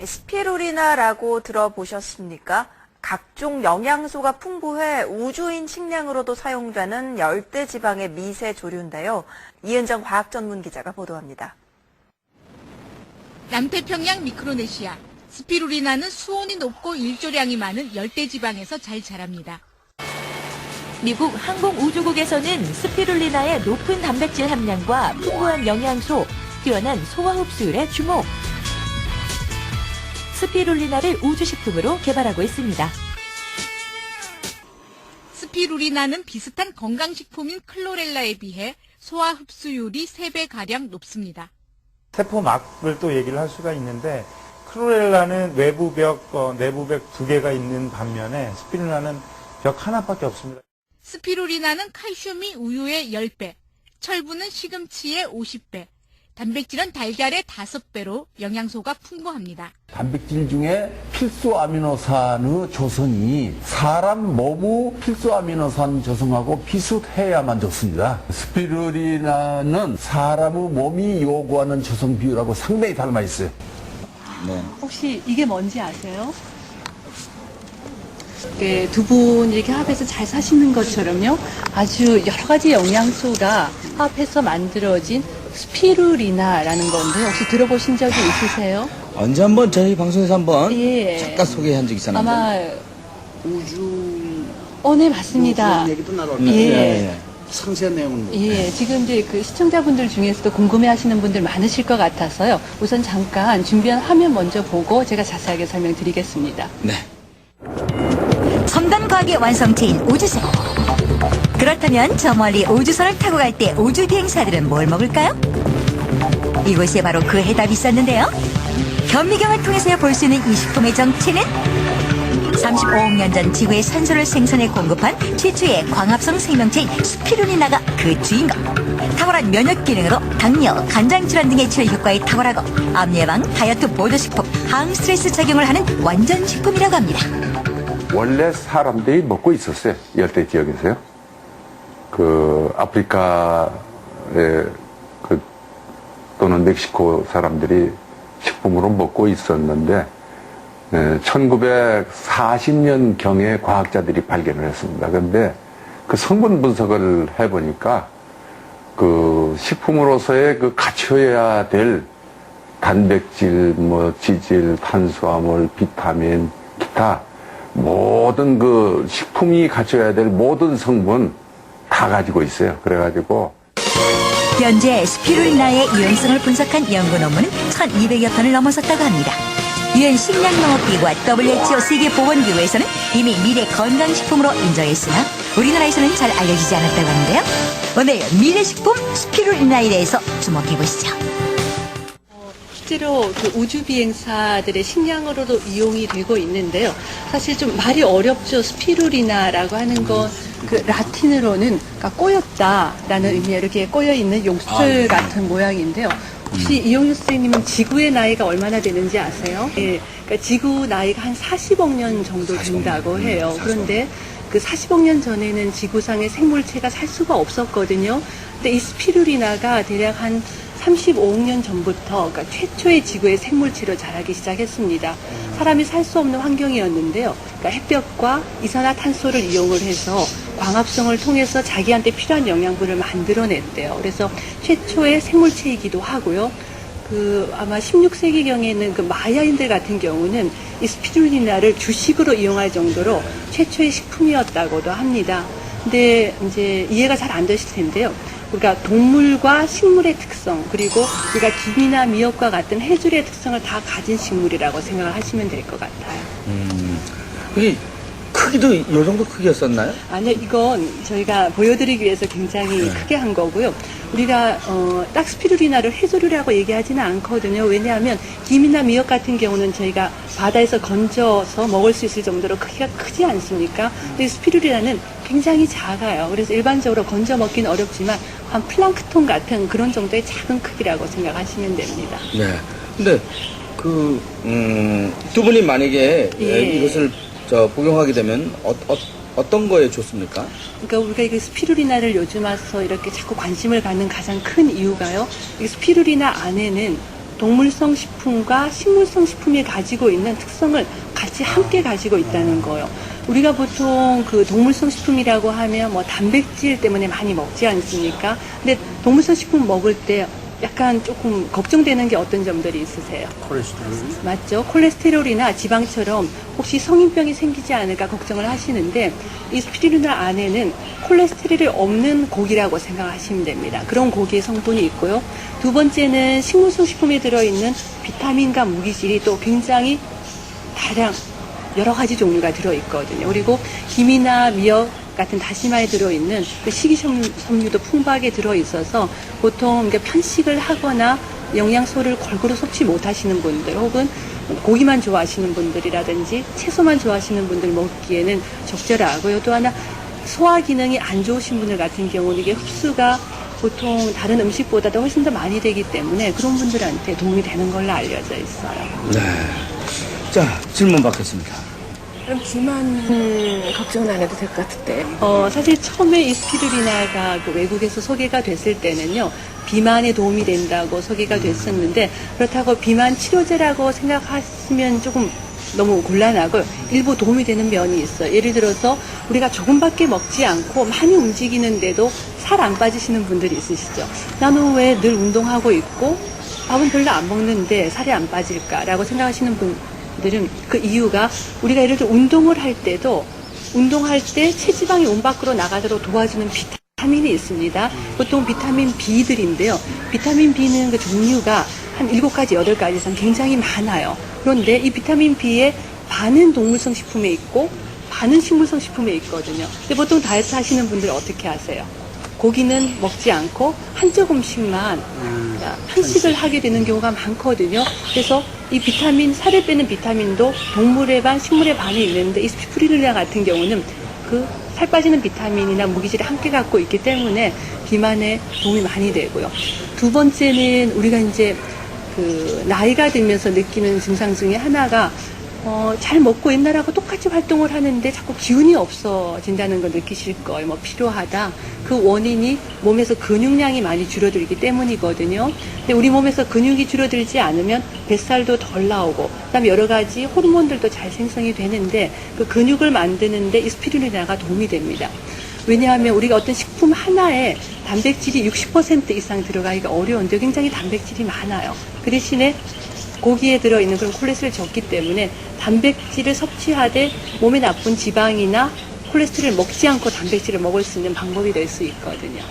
스피루리나라고 들어보셨습니까? 각종 영양소가 풍부해 우주인 식량으로도 사용되는 열대지방의 미세 조류인데요. 이은정 과학전문기자가 보도합니다. 남태평양 미크로네시아. 스피루리나는 수온이 높고 일조량이 많은 열대지방에서 잘 자랍니다. 미국 항공우주국에서는 스피룰리나의 높은 단백질 함량과 풍부한 영양소, 뛰어난 소화 흡수율에 주목. 스피룰리나를 우주식품으로 개발하고 있습니다. 스피루리나는 비슷한 건강식품인 클로렐라에 비해 소화 흡수율이 3배가량 높습니다. 세포막을 또 얘기를 할 수가 있는데 클로렐라는 외부벽, 내부벽 2개가 있는 반면에 스피루리나는 벽 하나밖에 없습니다. 스피루리나는 칼슘이 우유의 10배, 철분은 시금치의 50배, 단백질은 달걀의 5배로 영양소가 풍부합니다. 단백질 중에 필수 아미노산의 조성이 사람 몸의 필수 아미노산 조성하고 비슷해야만 좋습니다. 스피루리나는 사람의 몸이 요구하는 조성 비율하고 상당히 닮아 있어요. 네. 혹시 이게 뭔지 아세요? 두 분 이렇게 합해서 잘 사시는 것처럼요. 아주 여러 가지 영양소가 합해서 만들어진 스피루리나라는 건데 혹시 들어보신 적이 있으세요? 언제 한번 저희 방송에서 한번 예. 잠깐 소개한 적 있었는데. 아마 우주 네, 맞습니다. 그런 얘기도 나올 예. 텐데 상세한 내용은 예, 지금 이제 그 시청자분들 중에서도 궁금해하시는 분들 많으실 것 같아서요. 우선 잠깐 준비한 화면 먼저 보고 제가 자세하게 설명드리겠습니다. 네. 첨단 과학의 완성체인 우주선. 그렇다면 저 멀리 우주선을 타고 갈 때 우주 비행사들은 뭘 먹을까요? 이곳에 바로 그 해답이 있었는데요. 현미경을 통해서 볼 수 있는 이 식품의 정체는 35억 년 전 지구의 산소를 생산해 공급한 최초의 광합성 생명체인 스피루리나가 그 주인공. 탁월한 면역 기능으로 당뇨, 간장 질환 등의 치료 효과에 탁월하고 암 예방, 다이어트 보조식품, 항 스트레스 작용을 하는 완전 식품이라고 합니다. 원래 사람들이 먹고 있었어요. 열대 지역에서요. 그 아프리카의 또는 멕시코 사람들이 식품으로 먹고 있었는데 1940년 경에 과학자들이 발견을 했습니다. 그런데 그 성분 분석을 해보니까 그 식품으로서의 그 갖춰야 될 단백질, 지질, 탄수화물, 비타민, 기타 모든 그 식품이 갖춰야 될 모든 성분 다 가지고 있어요. 그래가지고 현재 스피루리나의 유용성을 분석한 연구 논문은 1200여 편을 넘어섰다고 합니다. 유엔 식량농업기구와 WHO 세계보건기구에서는 이미 미래 건강식품으로 인정했으나 우리나라에서는 잘 알려지지 않았다고 하는데요. 오늘 미래식품 스피루리나에 대해서 주목해보시죠. 실제로 그 우주 비행사들의 식량으로도 이용이 되고 있는데요. 사실 좀 말이 어렵죠. 스피루리나라고 하는 건 그 라틴어로는 그러니까 꼬였다라는 의미에 이렇게 꼬여 있는 욕설 같은 모양인데요. 혹시 이용유 선생님은 지구의 나이가 얼마나 되는지 아세요? 예, 그러니까 지구 나이가 한 40억 년 정도 된다고 해요. 그런데 그 40억 년 전에는 지구상의 생물체가 살 수가 없었거든요. 근데 이 스피루리나가 대략 한 35억 년 전부터 그러니까 최초의 지구의 생물체로 자라기 시작했습니다. 사람이 살 수 없는 환경이었는데요. 그러니까 햇볕과 이산화탄소를 이용을 해서 광합성을 통해서 자기한테 필요한 영양분을 만들어냈대요. 그래서 최초의 생물체이기도 하고요. 그 아마 16세기경에는 그 마야인들 같은 경우는 이 스피루리나를 주식으로 이용할 정도로 최초의 식품이었다고도 합니다. 근데 이제 이해가 잘 안 되실 텐데요. 그러니까 동물과 식물의 특성, 그리고 우리가 김이나 미역과 같은 해줄의 특성을 다 가진 식물이라고 생각을 하시면 될 것 같아요. 이게 크기도 이 정도 크기였었나요? 아니요, 이건 저희가 보여드리기 위해서 굉장히 크게 한 거고요. 우리가 딱 스피루리나를 해조류라고 얘기하지는 않거든요. 왜냐하면 김이나 미역 같은 경우는 저희가 바다에서 건져서 먹을 수 있을 정도로 크기가 크지 않습니까? 근데 스피루리나는 굉장히 작아요. 그래서 일반적으로 건져 먹기는 어렵지만 한 플랑크톤 같은 그런 정도의 작은 크기라고 생각하시면 됩니다. 네. 근데 두 분이 만약에 예. 이것을 복용하게 되면 어떤 거에 좋습니까? 그러니까 우리가 이 스피루리나를 요즘 와서 이렇게 자꾸 관심을 갖는 가장 큰 이유가요. 이 스피루리나 안에는 동물성 식품과 식물성 식품이 가지고 있는 특성을 같이 함께 가지고 있다는 거예요. 우리가 보통 그 동물성 식품이라고 하면 뭐 단백질 때문에 많이 먹지 않습니까? 근데 동물성 식품 먹을 때 약간 조금 걱정되는 게 어떤 점들이 있으세요? 콜레스테롤. 맞죠? 콜레스테롤이나 지방처럼 혹시 성인병이 생기지 않을까 걱정을 하시는데 이 스피루리나 안에는 콜레스테롤이 없는 고기라고 생각하시면 됩니다. 그런 고기의 성분이 있고요. 두 번째는 식물성 식품에 들어있는 비타민과 무기질이 또 굉장히 다량 여러 가지 종류가 들어있거든요. 그리고 김이나 미역 같은 다시마에 들어있는 그 식이섬유도 풍부하게 들어있어서 보통 편식을 하거나 영양소를 골고루 섭취 못하시는 분들 혹은 고기만 좋아하시는 분들이라든지 채소만 좋아하시는 분들 먹기에는 적절하고요. 또 하나 소화 기능이 안 좋으신 분들 같은 경우는 이게 흡수가 보통 다른 음식보다도 훨씬 더 많이 되기 때문에 그런 분들한테 도움이 되는 걸로 알려져 있어요. 네. 자, 질문 받겠습니다. 그럼 비만 걱정은 안 해도 될 것 같은데. 사실 처음에 이 스피루리나가 그 외국에서 소개가 됐을 때는요, 비만에 도움이 된다고 소개가 됐었는데, 그렇다고 비만 치료제라고 생각하시면 조금 너무 곤란하고, 일부 도움이 되는 면이 있어요. 예를 들어서, 우리가 조금밖에 먹지 않고 많이 움직이는데도 살 안 빠지시는 분들이 있으시죠. 나는 왜 늘 운동하고 있고, 밥은 별로 안 먹는데 살이 안 빠질까라고 생각하시는 분들은 그 이유가 우리가 예를 들어 운동을 할 때도 운동할 때 체지방이 몸 밖으로 나가도록 도와주는 비타민이 있습니다. 보통 비타민 B들인데요. 비타민 B는 그 종류가 한 7가지, 8가지 이상 굉장히 많아요. 그런데 이 비타민 B의 반은 동물성 식품에 있고 반은 식물성 식품에 있거든요. 근데 보통 다이어트 하시는 분들 어떻게 하세요? 고기는 먹지 않고 한 조금씩만 편식을 하게 되는 경우가 많거든요. 그래서 이 비타민, 살을 빼는 비타민도 동물의 반, 식물의 반이 있는데 이 스피루리나 같은 경우는 그 살 빠지는 비타민이나 무기질을 함께 갖고 있기 때문에 비만에 도움이 많이 되고요. 두 번째는 우리가 이제 그 나이가 들면서 느끼는 증상 중에 하나가 잘 먹고 옛날하고 똑같이 활동을 하는데 자꾸 기운이 없어진다는 걸 느끼실 거예요. 뭐 필요하다. 그 원인이 몸에서 근육량이 많이 줄어들기 때문이거든요. 근데 우리 몸에서 근육이 줄어들지 않으면 뱃살도 덜 나오고, 그다음에 여러 가지 호르몬들도 잘 생성이 되는데 그 근육을 만드는데 이 스피루리나가 도움이 됩니다. 왜냐하면 우리가 어떤 식품 하나에 단백질이 60% 이상 들어가기가 어려운데 굉장히 단백질이 많아요. 그 대신에 고기에 들어있는 그런 콜레스테롤이 적기 때문에 단백질을 섭취하되 몸에 나쁜 지방이나 콜레스테롤을 먹지 않고 단백질을 먹을 수 있는 방법이 될 수 있거든요.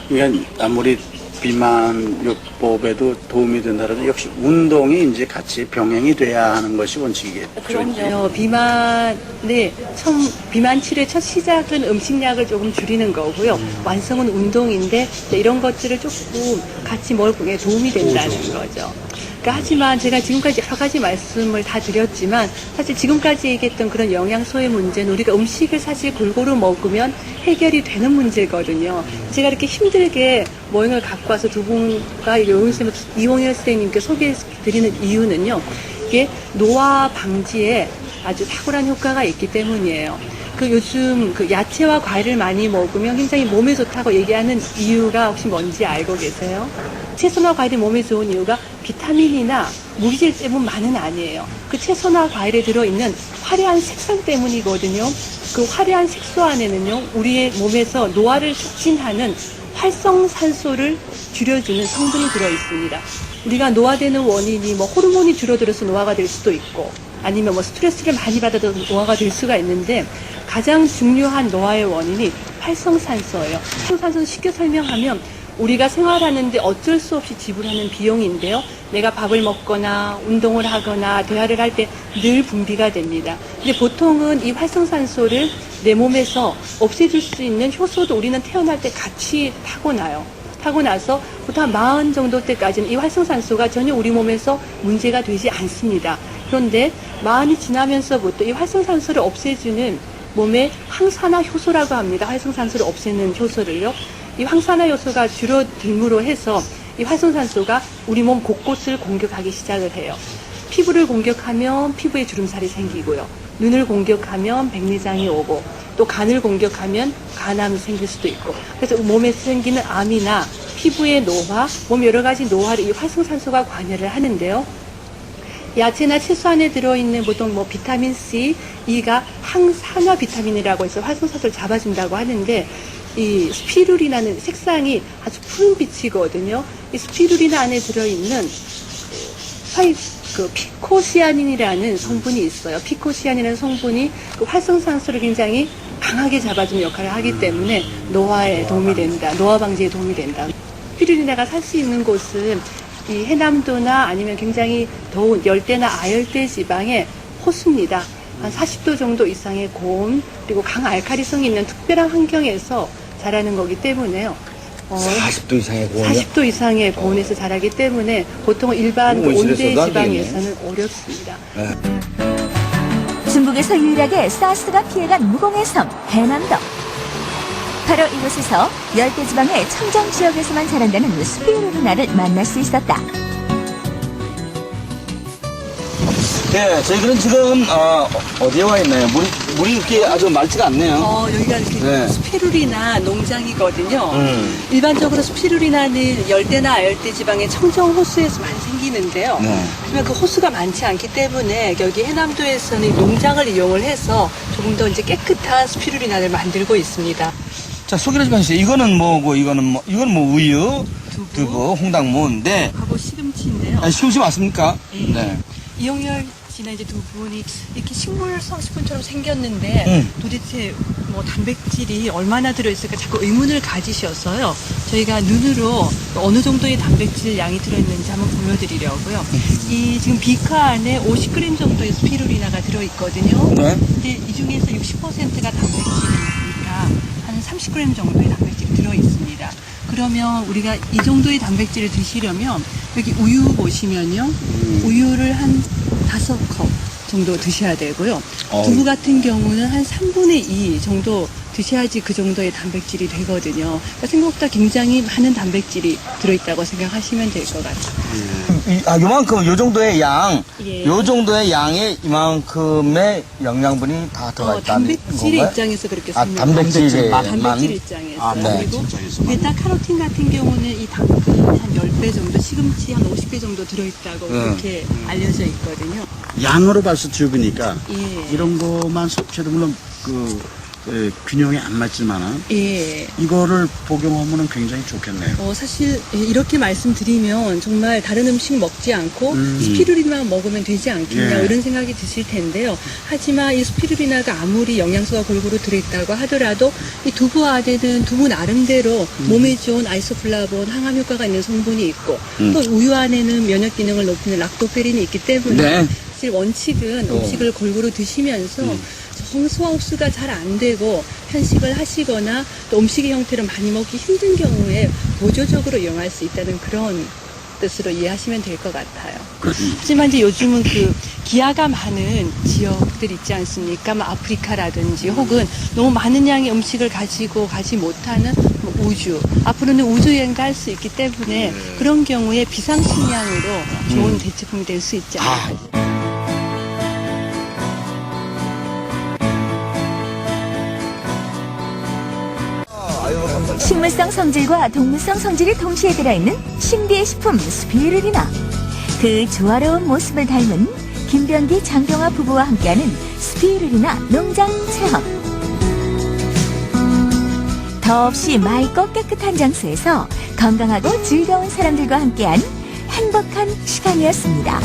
그러니까 아무리 비만요법에도 도움이 된다면 역시 운동이 이제 같이 병행이 돼야 하는 것이 원칙이겠죠. 그럼요. 비만 치료의 첫 시작은 음식량을 조금 줄이는 거고요. 완성은 운동인데 이런 것들을 조금 같이 먹을 도움이 된다는 거죠. 그러니까 하지만 제가 지금까지 여러 가지 말씀을 다 드렸지만 사실 지금까지 얘기했던 그런 영양소의 문제는 우리가 음식을 사실 골고루 먹으면 해결이 되는 문제거든요. 제가 이렇게 힘들게 모형을 갖고 와서 두 분과 이홍일 선생님께 소개해드리는 이유는요. 이게 노화 방지에 아주 탁월한 효과가 있기 때문이에요. 요즘 야채와 과일을 많이 먹으면 굉장히 몸에 좋다고 얘기하는 이유가 혹시 뭔지 알고 계세요? 채소나 과일이 몸에 좋은 이유가 비타민이나 무기질 때문만은 아니에요. 그 채소나 과일에 들어있는 화려한 색상 때문이거든요. 그 화려한 색소 안에는요, 우리의 몸에서 노화를 촉진하는 활성산소를 줄여주는 성분이 들어있습니다. 우리가 노화되는 원인이 호르몬이 줄어들어서 노화가 될 수도 있고, 아니면 스트레스를 많이 받아도 노화가 될 수가 있는데, 가장 중요한 노화의 원인이 활성산소예요. 활성산소는 쉽게 설명하면 우리가 생활하는데 어쩔 수 없이 지불하는 비용인데요. 내가 밥을 먹거나 운동을 하거나 대화를 할 때 늘 분비가 됩니다. 근데 보통은 이 활성산소를 내 몸에서 없애줄 수 있는 효소도 우리는 태어날 때 같이 타고나요. 타고 나서 보통 한 40 정도 때까지는 이 활성산소가 전혀 우리 몸에서 문제가 되지 않습니다. 그런데 40이 지나면서부터 이 활성산소를 없애주는 몸의 항산화 효소라고 합니다. 활성산소를 없애는 효소를요. 이 항산화 효소가 줄어들므로 해서 이 활성산소가 우리 몸 곳곳을 공격하기 시작을 해요. 피부를 공격하면 피부에 주름살이 생기고요. 눈을 공격하면 백내장이 오고, 또 간을 공격하면 간암이 생길 수도 있고, 그래서 몸에 생기는 암이나 피부의 노화, 몸 여러 가지 노화를 이 활성산소가 관여를 하는데요. 야채나 채소 안에 들어있는 보통 뭐 비타민 C, E가 항산화 비타민이라고 해서 활성산소를 잡아준다고 하는데 이 스피루리나는 색상이 아주 푸른빛이거든요. 이 스피루리나 안에 들어있는 피코시아닌이라는 성분이 있어요. 피코시아닌이라는 성분이 그 활성산소를 굉장히 강하게 잡아주는 역할을 하기 때문에 노화에 도움이 된다. 노화 방지에 도움이 된다. 스피루리나가 살 수 있는 곳은 이 해남도나 아니면 굉장히 더운 열대나 아열대 지방의 호수입니다. 한 40도 정도 이상의 고온 그리고 강알칼리성이 있는 특별한 환경에서 자라는 거기 때문에요. 40도 이상의 고온이요? 40도 이상의 고온에서 자라기 때문에 보통 일반 그 온대 지방에서는 어렵습니다. 중국에서 유일하게 사스가 피해간 무공의 섬 해남도. 바로 이곳에서 열대지방의 청정 지역에서만 자란다는 스피루리나를 만날 수 있었다. 네, 저희들은 지금 어디에 와 있나요? 물이 이렇게 아주 맑지가 않네요. 여기가 이렇게 네. 스피루리나 농장이거든요. 일반적으로 스피루리나는 열대나 아열대 지방의 청정 호수에서만 생기는데요. 네. 하지만 그 호수가 많지 않기 때문에 여기 해남도에서는 농장을 이용을 해서 조금 더 이제 깨끗한 스피루리나를 만들고 있습니다. 자, 소개를 좀 해주세요. 이거는 뭐고, 이거는 뭐 우유, 두부, 홍당무인데. 하고 시금치인데요. 시금치 맞습니까? 네. 네. 이용열 씨나 이제 두 분이 이렇게 식물성 식품처럼 생겼는데 도대체 뭐 단백질이 얼마나 들어있을까 자꾸 의문을 가지셔서요. 저희가 눈으로 어느 정도의 단백질 양이 들어있는지 한번 보여드리려고요. 이 지금 비카 안에 50g 정도의 스피루리나가 들어있거든요. 네. 근데 이 중에서 60%가 단백질이니까 한 30g 정도의 단백질이 들어있습니다. 그러면 우리가 이 정도의 단백질을 드시려면 여기 우유 보시면요. 우유를 한 5컵 정도 드셔야 되고요. 두부 같은 경우는 한 3분의 2 정도 드셔야지 그 정도의 단백질이 되거든요. 그러니까 생각보다 굉장히 많은 단백질이 들어있다고 생각하시면 될 것 같아요. 요만큼, 요 정도의 양, 예. 요 정도의 양에 이만큼의 영양분이 다 들어가 있다는 단백질의 건가요? 입장에서 그렇게 단백질의 단백질 입장에서. 네. 그리고 베타카로틴 같은 경우는 이 당근 한 10배 정도, 시금치 한 50배 정도 들어있다고 그렇게 알려져 있거든요. 양으로 봐서 적으니까 예. 이런 것만 섭취해도 물론 균형이 안 맞지만은 예. 이거를 복용하면 굉장히 좋겠네요. 사실 이렇게 말씀드리면 정말 다른 음식 먹지 않고 스피루리나만 먹으면 되지 않겠냐 예. 이런 생각이 드실 텐데요. 하지만 이 스피루리나가 아무리 영양소가 골고루 들어있다고 하더라도 이 두부 안에는 두부 나름대로 몸에 좋은 아이소플라본 항암 효과가 있는 성분이 있고 또 우유 안에는 면역 기능을 높이는 락토페린이 있기 때문에 네. 사실 원칙은 음식을 골고루 드시면서 소화 흡수가 잘 안 되고 편식을 하시거나 또 음식의 형태를 많이 먹기 힘든 경우에 보조적으로 이용할 수 있다는 그런 뜻으로 이해하시면 될 것 같아요. 하지만 이제 요즘은 그 기아가 많은 지역들 있지 않습니까? 뭐 아프리카라든지 혹은 너무 많은 양의 음식을 가지고 가지 못하는 뭐 우주, 앞으로는 우주 여행도 할 수 있기 때문에 그런 경우에 비상식량으로 좋은 대체품이 될 수 있지 않을까. 식물성 성질과 동물성 성질이 동시에 들어있는 신비의 식품 스피루리나. 그 조화로운 모습을 닮은 김병기 장경화 부부와 함께하는 스피루리나 농장 체험. 더없이 맑고 깨끗한 장소에서 건강하고 즐거운 사람들과 함께한 행복한 시간이었습니다.